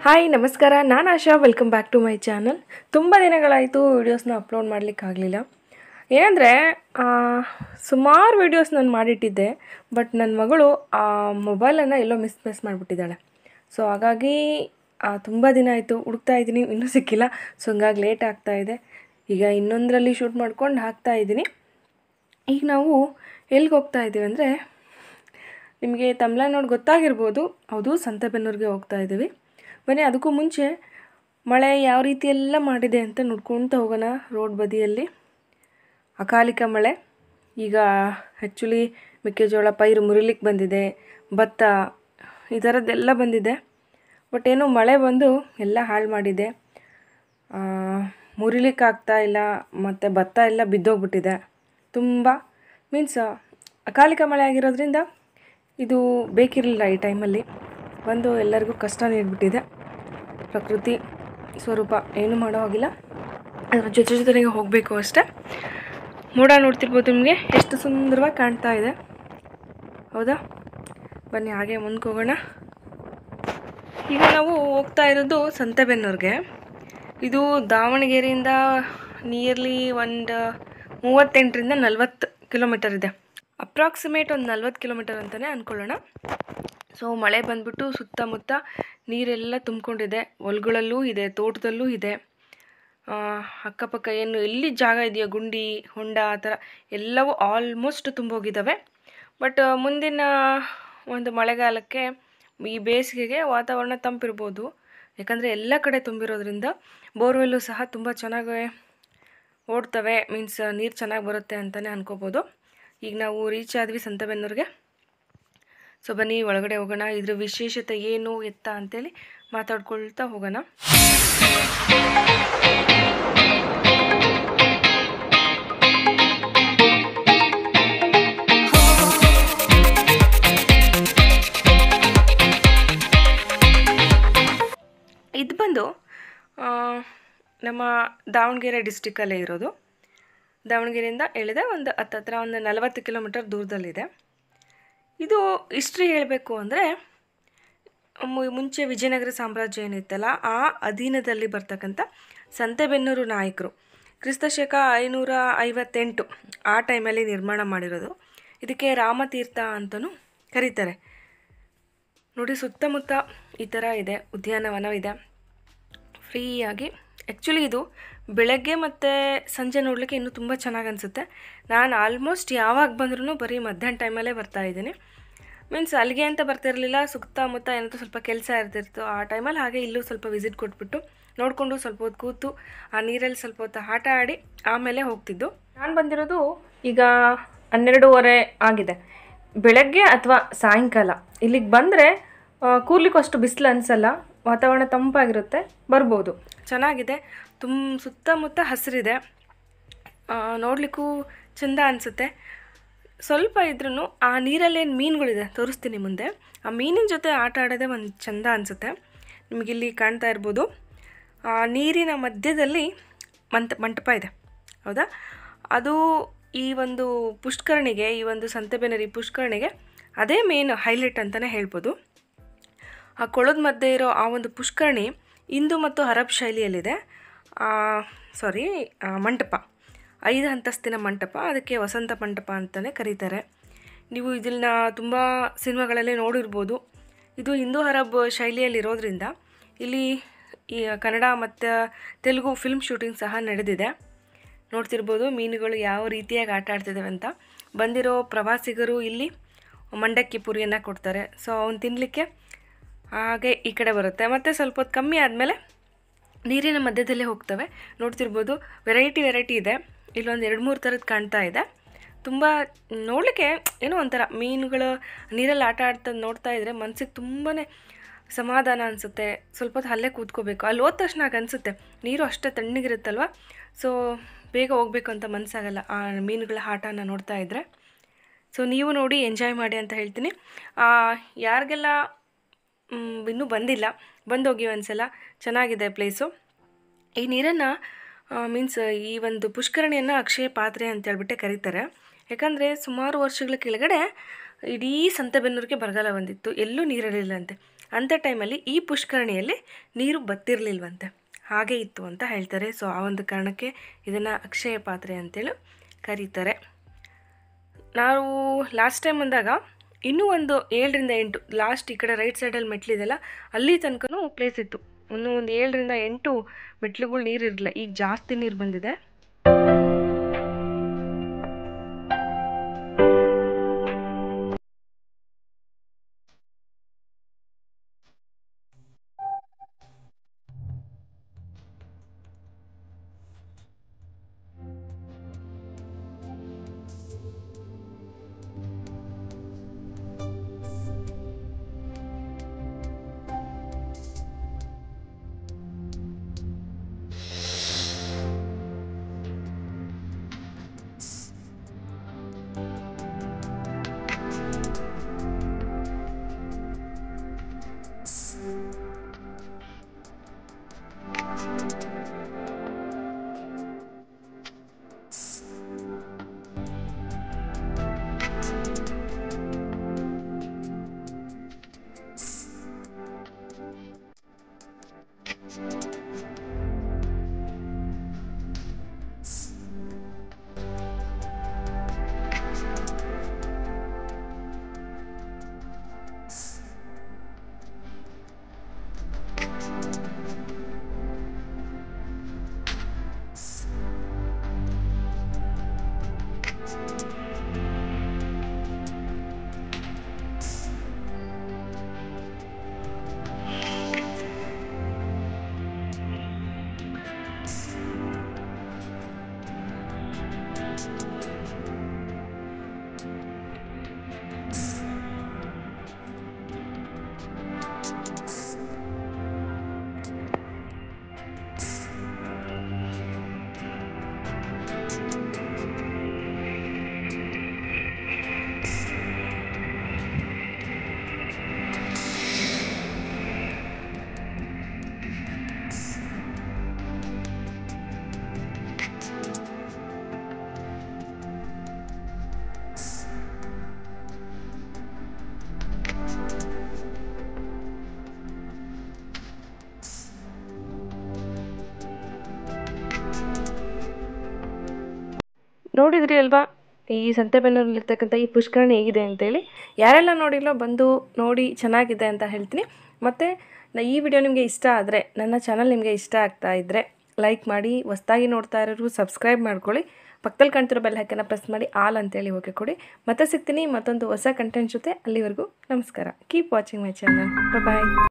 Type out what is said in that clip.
Hi ನಮಸ್ಕಾರ, ನಾನು Asha. Welcome back to my channel. ತುಂಬ ದಿನಗಳಾಯಿತು ವೀಡಿಯೋಸ್ನ ಅಪ್ಲೋಡ್ ಮಾಡಲಿಕ್ಕಾಗಲಿಲ್ಲ. ಏನಂದರೆ ಸುಮಾರು ವೀಡಿಯೋಸ್ ನಾನು ಮಾಡಿಟ್ಟಿದ್ದೆ, ಬಟ್ ನನ್ನ ಮಗಳು ಆ ಮೊಬೈಲನ್ನು ಎಲ್ಲೋ ಮಿಸ್ ಮಾಡಿಬಿಟ್ಟಿದ್ದಾಳೆ. ಸೊ ಹಾಗಾಗಿ ತುಂಬ ದಿನ ಆಯಿತು, ಹುಡುಕ್ತಾ ಇದ್ದೀನಿ, ಇನ್ನೂ ಸಿಕ್ಕಿಲ್ಲ. ಸೊ ಹಂಗಾಗಿ ಲೇಟ್ ಆಗ್ತಾಯಿದೆ. ಈಗ ಇನ್ನೊಂದರಲ್ಲಿ ಶೂಟ್ ಮಾಡ್ಕೊಂಡು ಹಾಕ್ತಾಯಿದ್ದೀನಿ. ಈಗ ನಾವು ಎಲ್ಲಿಗೆ ಹೋಗ್ತಾ ಇದ್ದೀವಿ ಅಂದರೆ, ನಿಮಗೆ ತಮಿಳ್ನಾಡು ನೋಡಿ ಗೊತ್ತಾಗಿರ್ಬೋದು. ಹೌದು, ಸಂತೆಬೆನ್ನೂರಿಗೆ ಹೋಗ್ತಾ ಇದ್ದೀವಿ. ಬನ್ನಿ, ಅದಕ್ಕೂ ಮುಂಚೆ ಮಳೆ ಯಾವ ರೀತಿ ಎಲ್ಲ ಮಾಡಿದೆ ಅಂತ ನೋಡ್ಕೊಳ್ತಾ ಹೋಗೋಣ. ರೋಡ್ ಬದಿಯಲ್ಲಿ ಅಕಾಲಿಕ ಮಳೆ. ಈಗ ಆ್ಯಕ್ಚುಲಿ ಮೆಕ್ಕೆಜೋಳ ಪೈರು ಮುರಿಲಿಕ್ಕೆ ಬಂದಿದೆ, ಭತ್ತ ಈ ಥರದ್ದೆಲ್ಲ ಬಂದಿದೆ. ಬಟ್ ಏನೋ ಮಳೆ ಬಂದು ಎಲ್ಲ ಹಾಳು ಮಾಡಿದೆ. ಮುರಿಲಿಕ್ಕಾಗ್ತಾ ಇಲ್ಲ, ಮತ್ತು ಭತ್ತ ಎಲ್ಲ ಬಿದ್ದೋಗ್ಬಿಟ್ಟಿದೆ. ತುಂಬ ಮೀನ್ಸ್ ಅಕಾಲಿಕ ಮಳೆ ಆಗಿರೋದ್ರಿಂದ ಇದು ಬೇಕಿರಲಿಲ್ಲ. ಈ ಟೈಮಲ್ಲಿ ಬಂದು ಎಲ್ಲರಿಗೂ ಕಷ್ಟ ನೀಡಿಬಿಟ್ಟಿದೆ. ಪ್ರಕೃತಿ ಸ್ವರೂಪ, ಏನು ಮಾಡೋ ಹಾಗಿಲ್ಲ. ಅದರ ಜೊತೆಗೆ ಹೋಗಬೇಕು ಅಷ್ಟೇ. ಮೋಡ ನೋಡ್ತಿರ್ಬೋದು, ನಿಮಗೆ ಎಷ್ಟು ಸುಂದರವಾಗಿ ಕಾಣ್ತಾ ಇದೆ, ಹೌದಾ? ಬನ್ನಿ ಹಾಗೆ ಮುಂದಕ್ಕೆ ಹೋಗೋಣ. ಈಗ ನಾವು ಹೋಗ್ತಾ ಇರೋದು ಸಂತೆಬೆನ್ನೂರಿಗೆ. ಇದು ದಾವಣಗೆರೆಯಿಂದ ನಿಯರ್ಲಿ ಒಂದು 38ರಿಂದ 40 ಕಿಲೋಮೀಟರ್ ಇದೆ. ಅಪ್ರಾಕ್ಸಿಮೇಟ್ ಒಂದು 40 ಕಿಲೋಮೀಟರ್ ಅಂತಲೇ ಅಂದ್ಕೊಳ್ಳೋಣ. ಸೊ ಮಳೆ ಬಂದ್ಬಿಟ್ಟು ಸುತ್ತಮುತ್ತ ನೀರೆಲ್ಲ ತುಂಬಿಕೊಂಡಿದೆ. ಹೊಲಗಳಲ್ಲೂ ಇದೆ, ತೋಟದಲ್ಲೂ ಇದೆ. ಅಕ್ಕಪಕ್ಕ ಏನು ಎಲ್ಲಿ ಜಾಗ ಇದೆಯೋ, ಗುಂಡಿ ಹೊಂಡ ಆ ಥರ ಎಲ್ಲವೂ ಆಲ್ಮೋಸ್ಟ್ ತುಂಬೋಗಿದ್ದಾವೆ. ಬಟ್ ಮುಂದಿನ ಒಂದು ಮಳೆಗಾಲಕ್ಕೆ, ಈ ಬೇಸಿಗೆಗೆ ವಾತಾವರಣ ತಂಪಿರ್ಬೋದು. ಯಾಕಂದರೆ ಎಲ್ಲ ಕಡೆ ತುಂಬಿರೋದ್ರಿಂದ ಬೋರ್ವೆಲ್ಲು ಸಹ ತುಂಬ ಚೆನ್ನಾಗಿ ಓಡ್ತವೆ. ಮೀನ್ಸ್ ನೀರು ಚೆನ್ನಾಗಿ ಬರುತ್ತೆ ಅಂತಲೇ ಅನ್ಕೋಬೋದು. ಈಗ ನಾವು ರೀಚ್ ಆದ್ವಿ ಸಂತೆಬೆನ್ನೂರಿಗೆ. ಸೊ ಬನ್ನಿ ಒಳಗಡೆ ಹೋಗೋಣ. ಇದ್ರ ವಿಶೇಷತೆ ಏನು ಎತ್ತ ಅಂತೇಳಿ ಮಾತಾಡ್ಕೊಳ್ತಾ ಹೋಗೋಣ. ಇದು ಬಂದು ನಮ್ಮ ದಾವಣಗೆರೆ ಡಿಸ್ಟಿಕ್ಕಲ್ಲೇ ಇರೋದು. ದಾವಣಗೆರೆಯಿಂದ ಎಳೆದ ಒಂದು ಹತ್ತಿರ ಒಂದು 40 ಕಿಲೋಮೀಟರ್ ದೂರದಲ್ಲಿದೆ. ಇದು ಹಿಸ್ಟ್ರಿ ಹೇಳಬೇಕು ಅಂದರೆ, ಮುಂಚೆ ವಿಜಯನಗರ ಸಾಮ್ರಾಜ್ಯ ಏನಿತ್ತಲ್ಲ, ಆ ಅಧೀನದಲ್ಲಿ ಬರ್ತಕ್ಕಂಥ ಸಂತೆಬೆನ್ನೂರು ನಾಯಕರು ಕ್ರಿಸ್ತಶಕ 558 ಆ ಟೈಮಲ್ಲಿ ನಿರ್ಮಾಣ ಮಾಡಿರೋದು. ಇದಕ್ಕೆ ರಾಮತೀರ್ಥ ಅಂತಲೂ ಕರೀತಾರೆ. ನೋಡಿ, ಸುತ್ತಮುತ್ತ ಈ ಥರ ಇದೆ, ಉದ್ಯಾನವನ ಇದೆ ಫ್ರೀಯಾಗಿ. ಆ್ಯಕ್ಚುಲಿ ಇದು ಬೆಳಗ್ಗೆ ಮತ್ತು ಸಂಜೆ ನೋಡಲಿಕ್ಕೆ ಇನ್ನೂ ತುಂಬ ಚೆನ್ನಾಗಿ ಅನಿಸುತ್ತೆ. ನಾನು ಆಲ್ಮೋಸ್ಟ್ ಯಾವಾಗ ಬಂದ್ರೂ ಬರೀ ಮಧ್ಯಾಹ್ನ ಟೈಮಲ್ಲೇ ಬರ್ತಾಯಿದ್ದೀನಿ. ಮೀನ್ಸ್ ಅಲ್ಲಿಗೆ ಅಂತ ಬರ್ತಿರಲಿಲ್ಲ, ಸುತ್ತಮುತ್ತ ಏನಂತೂ ಸ್ವಲ್ಪ ಕೆಲಸ ಇರ್ತಿತ್ತು ಆ ಟೈಮಲ್ಲಿ. ಹಾಗೆ ಇಲ್ಲೂ ಸ್ವಲ್ಪ ವಿಸಿಟ್ ಕೊಟ್ಬಿಟ್ಟು ನೋಡಿಕೊಂಡು ಸ್ವಲ್ಪ ಹೊತ್ತು ಕೂತು ಆ ನೀರಲ್ಲಿ ಸ್ವಲ್ಪ ಹೊತ್ತು ಆಟ ಆಡಿ ಆಮೇಲೆ ಹೋಗ್ತಿದ್ದು. ನಾನು ಬಂದಿರೋದು ಈಗ 12:30 ಆಗಿದೆ. ಬೆಳಗ್ಗೆ ಅಥವಾ ಸಾಯಂಕಾಲ ಇಲ್ಲಿಗೆ ಬಂದರೆ ಕೂರ್ಲಿಕ್ಕೂ ಅಷ್ಟು ಬಿಸಿಲು ಅನಿಸಲ್ಲ, ವಾತಾವರಣ ತಂಪಾಗಿರುತ್ತೆ, ಬರ್ಬೋದು. ಚೆನ್ನಾಗಿದೆ. ಸುತ್ತಮುತ್ತ ಹಸಿರಿದೆ, ನೋಡಲಿಕ್ಕೂ ಚೆಂದ ಅನಿಸುತ್ತೆ. ಸ್ವಲ್ಪ ಇದ್ರೂ ಆ ನೀರಲ್ಲೇನು ಮೀನುಗಳಿದೆ ತೋರಿಸ್ತೀನಿ ಮುಂದೆ. ಆ ಮೀನಿನ ಜೊತೆ ಆಟ ಆಡೋದೇ ಒಂದು ಚೆಂದ ಅನಿಸುತ್ತೆ. ನಿಮಗಿಲ್ಲಿ ಕಾಣ್ತಾ ಇರ್ಬೋದು, ನೀರಿನ ಮಧ್ಯದಲ್ಲಿ ಮಂಟಪ ಇದೆ, ಹೌದಾ? ಅದು ಈ ಒಂದು ಪುಷ್ಕರಣಿಗೆ, ಈ ಒಂದು ಸಂತೆಬೆನ್ನೂರು ಪುಷ್ಕರಣಿಗೆ ಅದೇ ಮೇನ್ ಹೈಲೈಟ್ ಅಂತಲೇ ಹೇಳ್ಬೋದು. ಆ ಕೊಳದ ಮಧ್ಯೆ ಇರೋ ಆ ಒಂದು ಪುಷ್ಕರಣಿ ಹಿಂದೂ ಮತ್ತು ಅರಬ್ ಶೈಲಿಯಲ್ಲಿದೆ. ಮಂಟಪ 5 ಅಂತಸ್ತಿನ ಮಂಟಪ, ಅದಕ್ಕೆ ವಸಂತ ಮಂಟಪ ಅಂತಲೇ ಕರೀತಾರೆ. ನೀವು ಇದನ್ನ ತುಂಬ ಸಿನಿಮಾಗಳಲ್ಲಿ ನೋಡಿರ್ಬೋದು. ಇದು ಹಿಂದೂ ಅರಬ್ ಶೈಲಿಯಲ್ಲಿರೋದ್ರಿಂದ ಇಲ್ಲಿ ಈ ಕನ್ನಡ ಮತ್ತು ತೆಲುಗು ಫಿಲ್ಮ್ ಶೂಟಿಂಗ್ ಸಹ ನಡೆದಿದೆ. ನೋಡ್ತಿರ್ಬೋದು ಮೀನುಗಳು ಯಾವ ರೀತಿಯಾಗಿ ಆಟ ಆಡ್ತಿದ್ದಾವೆ ಅಂತ. ಬಂದಿರೋ ಪ್ರವಾಸಿಗರು ಇಲ್ಲಿ ಮಂಡಕ್ಕಿ ಪುರಿಯನ್ನು ಕೊಡ್ತಾರೆ. ಸೊ ಅವನು ತಿನ್ನಲಿಕ್ಕೆ ಹಾಗೆ ಈ ಕಡೆ ಬರುತ್ತೆ. ಮತ್ತು ಸ್ವಲ್ಪ ಹೊತ್ತು ಕಮ್ಮಿ ಆದಮೇಲೆ ನೀರಿನ ಮಧ್ಯದಲ್ಲೇ ಹೋಗ್ತವೆ. ನೋಡ್ತಿರ್ಬೋದು ವೆರೈಟಿ ಇದೆ. ಇಲ್ಲೊಂದು 2-3 ಥರದ್ದು ಕಾಣ್ತಾ ಇದೆ. ತುಂಬ ನೋಡಲಿಕ್ಕೆ ಏನೋ ಒಂಥರ ಮೀನುಗಳು ನೀರಲ್ಲಿ ಆಟ ಆಡ್ತದ್ದು ನೋಡ್ತಾ ಇದ್ದರೆ ಮನಸ್ಸಿಗೆ ತುಂಬಾ ಸಮಾಧಾನ ಅನಿಸುತ್ತೆ. ಸ್ವಲ್ಪ ಹೊತ್ತು ಅಲ್ಲೇ ಕೂತ್ಕೋಬೇಕು. ಅಲ್ಲಿ ಹೋದ ತಕ್ಷಣ ಆಗ ಅನಿಸುತ್ತೆ, ನೀರು ಅಷ್ಟೇ ತಣ್ಣಗಿರುತ್ತಲ್ವ, ಸೊ ಬೇಗ ಹೋಗಬೇಕು ಅಂತ ಮನಸ್ಸಾಗಲ್ಲ ಆ ಮೀನುಗಳ ಆಟನ ನೋಡ್ತಾ ಇದ್ದರೆ. ಸೊ ನೀವು ನೋಡಿ ಎಂಜಾಯ್ ಮಾಡಿ ಅಂತ ಹೇಳ್ತೀನಿ. ಯಾರಿಗೆಲ್ಲ ಇನ್ನೂ ಬಂದಿಲ್ಲ, ಬಂದೋಗಿ ಒಂದ್ಸಲ, ಚೆನ್ನಾಗಿದೆ ಪ್ಲೇಸು. ಈ ನೀರನ್ನು ಮೀನ್ಸ್ ಈ ಒಂದು ಪುಷ್ಕರಣಿಯನ್ನು ಅಕ್ಷಯ ಪಾತ್ರೆ ಅಂತ ಹೇಳ್ಬಿಟ್ಟೆ ಕರೀತಾರೆ. ಯಾಕಂದರೆ ಸುಮಾರು ವರ್ಷಗಳ ಕೆಳಗಡೆ ಇಡೀ ಸಂತೆಬೆನ್ನೂರಿಗೆ ಬರಗಾಲ ಬಂದಿತ್ತು, ಎಲ್ಲೂ ನೀರಿರಲಿಲ್ಲಂತೆ. ಅಂಥ ಟೈಮಲ್ಲಿ ಈ ಪುಷ್ಕರಣಿಯಲ್ಲಿ ನೀರು ಬತ್ತಿರಲಿಲ್ವಂತೆ, ಹಾಗೆ ಇತ್ತು ಅಂತ ಹೇಳ್ತಾರೆ. ಸೊ ಆ ಒಂದು ಕಾರಣಕ್ಕೆ ಇದನ್ನು ಅಕ್ಷಯ ಪಾತ್ರೆ ಅಂತೇಳಿ ಕರೀತಾರೆ. ನಾವು ಲಾಸ್ಟ್ ಟೈಮ್ ಬಂದಾಗ ಇನ್ನೂ ಒಂದು 7ರಿಂದ 8 ಲಾಸ್ಟ್ ಈ ಕಡೆ ರೈಟ್ ಸೈಡಲ್ಲಿ ಮೆಟ್ಲಿದೆಲ್ಲ ಅಲ್ಲಿ ತನಕನೂ ಪ್ಲೇಸ್ ಇತ್ತು. ಒಂದು 7ರಿಂದ 8 ಮೆಟ್ಲುಗಳು ನೀರು ಇರಲಿಲ್ಲ. ಈಗ ಜಾಸ್ತಿ ನೀರು ಬಂದಿದೆ. ನೋಡಿದ್ರಿ ಅಲ್ವಾ ಈ ಸಂತೆಬೆನ್ನೂರಲ್ಲಿರ್ತಕ್ಕಂಥ ಈ ಪುಷ್ಕರಣಿ ಹೇಗಿದೆ ಅಂತೇಳಿ. ಯಾರೆಲ್ಲ ನೋಡಿಲ್ಲೋ ಬಂದು ನೋಡಿ, ಚೆನ್ನಾಗಿದೆ ಅಂತ ಹೇಳ್ತೀನಿ. ಮತ್ತು ಈ ವಿಡಿಯೋ ನಿಮಗೆ ಇಷ್ಟ ಆದರೆ, ನನ್ನ ಚಾನಲ್ ನಿಮಗೆ ಇಷ್ಟ ಆಗ್ತಾ ಇದ್ದರೆ ಲೈಕ್ ಮಾಡಿ, ಹೊಸ್ದಾಗಿ ನೋಡ್ತಾ ಇರೋರು ಸಬ್ಸ್ಕ್ರೈಬ್ ಮಾಡ್ಕೊಳ್ಳಿ, ಪಕ್ಕದಲ್ಲಿ ಕಾಣ್ತಿರೋ ಬೆಲ್ ಐಕನ್ನ ಪ್ರೆಸ್ ಮಾಡಿ ಆಲ್ ಅಂತೇಳಿ ಓಕೆ ಕೊಡಿ. ಮತ್ತೆ ಸಿಗ್ತೀನಿ ಮತ್ತೊಂದು ಹೊಸ ಕಂಟೆಂಟ್ ಜೊತೆ. ಅಲ್ಲಿವರೆಗೂ ನಮಸ್ಕಾರ. Keep watching my channel. Bye.